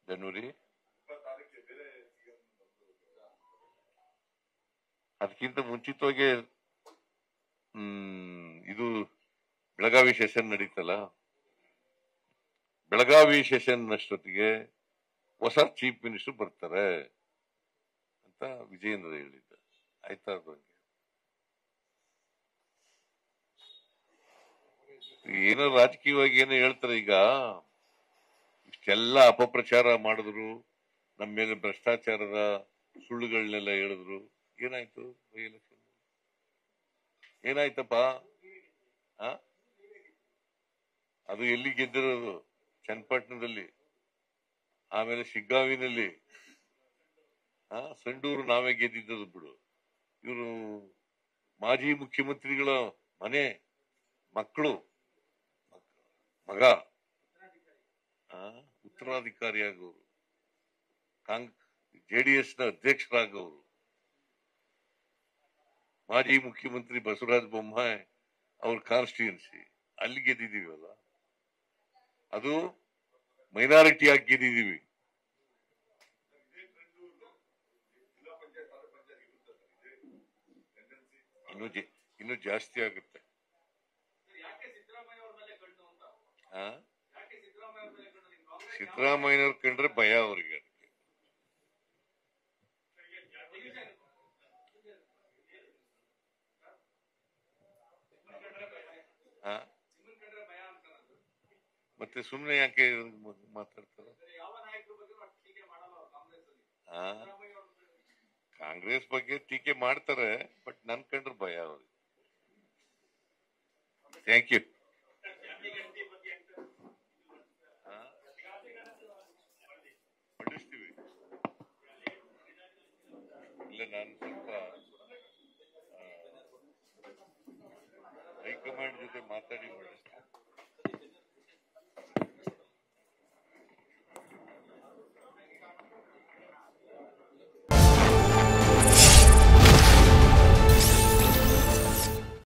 ಜನವರಿ ಅದಕ್ಕಿಂತ ಮುಂಚಿತವಾಗಿ ಇದು ಬೆಳಗಾವಿ ಸೆಷನ್ ನಡೀತಲ್ಲ, ಬೆಳಗಾವಿ ಸೆಷನ್ ಅಷ್ಟೊತ್ತಿಗೆ ಹೊಸ ಚೀಫ್ ಮಿನಿಸ್ಟರ್ ಬರ್ತಾರೆ ಅಂತ ವಿಜಯೇಂದ್ರ ಹೇಳಿದ್ದ. ಆಯ್ತಾ? ಏನೋ ರಾಜಕೀಯವಾಗಿ ಏನೋ ಹೇಳ್ತಾರೆ. ಈಗ ಇಷ್ಟೆಲ್ಲ ಅಪಪ್ರಚಾರ ಮಾಡಿದ್ರು, ನಮ್ಮ ಮೇಲೆ ಭ್ರಷ್ಟಾಚಾರದ ಸುಳ್ಳುಗಳನ್ನೆಲ್ಲ ಹೇಳಿದ್ರು. ಏನಾಯ್ತು? ಏನಾಯ್ತಪ್ಪ? ಅದು ಎಲ್ಲಿ ಗೆದ್ದಿರೋದು? ಚನ್ನಪಟ್ಟಣದಲ್ಲಿ, ಆಮೇಲೆ ಶಿಗ್ಗಾವಿನಲ್ಲಿ, ಸಂಡೂರು ನಾವೇ ಗೆದ್ದಿದ್ದದು ಬಿಡು. ಇವರು ಮಾಜಿ ಮುಖ್ಯಮಂತ್ರಿಗಳ ಮನೆ ಮಕ್ಕಳು ಮಗ ಉತ್ತರಾಧಿಕಾರಿಯಾಗವರು, ಜೆಡಿಎಸ್ ನ ಅಧ್ಯಕ್ಷರಾಗವರು, ಮಾಜಿ ಮುಖ್ಯಮಂತ್ರಿ ಬಸವರಾಜ ಬೊಮ್ಮಾಯಿ ಅವ್ರ ಕಾನ್ಸ್ಟಿಟ್ಯೂನ್ಸಿ, ಅಲ್ಲಿ ಗೆದ್ದಿದೀವಲ್ಲ. ಅದು ಮೈನಾರಿಟಿ ಆಗಿ ಗೆದ್ದಿದೀವಿ. ಇನ್ನು ಜಾಸ್ತಿ ಆಗುತ್ತೆ. ಸಿದ್ದರಾಮಯ್ಯನವ್ರು ಕಂಡ್ರೆ ಭಯ ಅವ್ರಿಗೆ. ಮತ್ತೆ ಸುಮ್ನೆ ಯಾಕೆ ಮಾತಾಡ್ತಾರೆ? ಕಾಂಗ್ರೆಸ್ ಬಗ್ಗೆ ಟೀಕೆ ಮಾಡ್ತಾರೆ, ಬಟ್ ನನ್ ಕಂಡ್ರೆ ಭಯ ಅವ್ರಿಗೆ. Thank you. ಪಡಿಸ್ತೀವಿ. ಇಲ್ಲ, ನಾನು ಸ್ವಲ್ಪ ಹೈಕಮಾಂಡ್ ಜೊತೆ ಮಾತಾಡಿ ಮಾಡಿಸ್ತೀನಿ.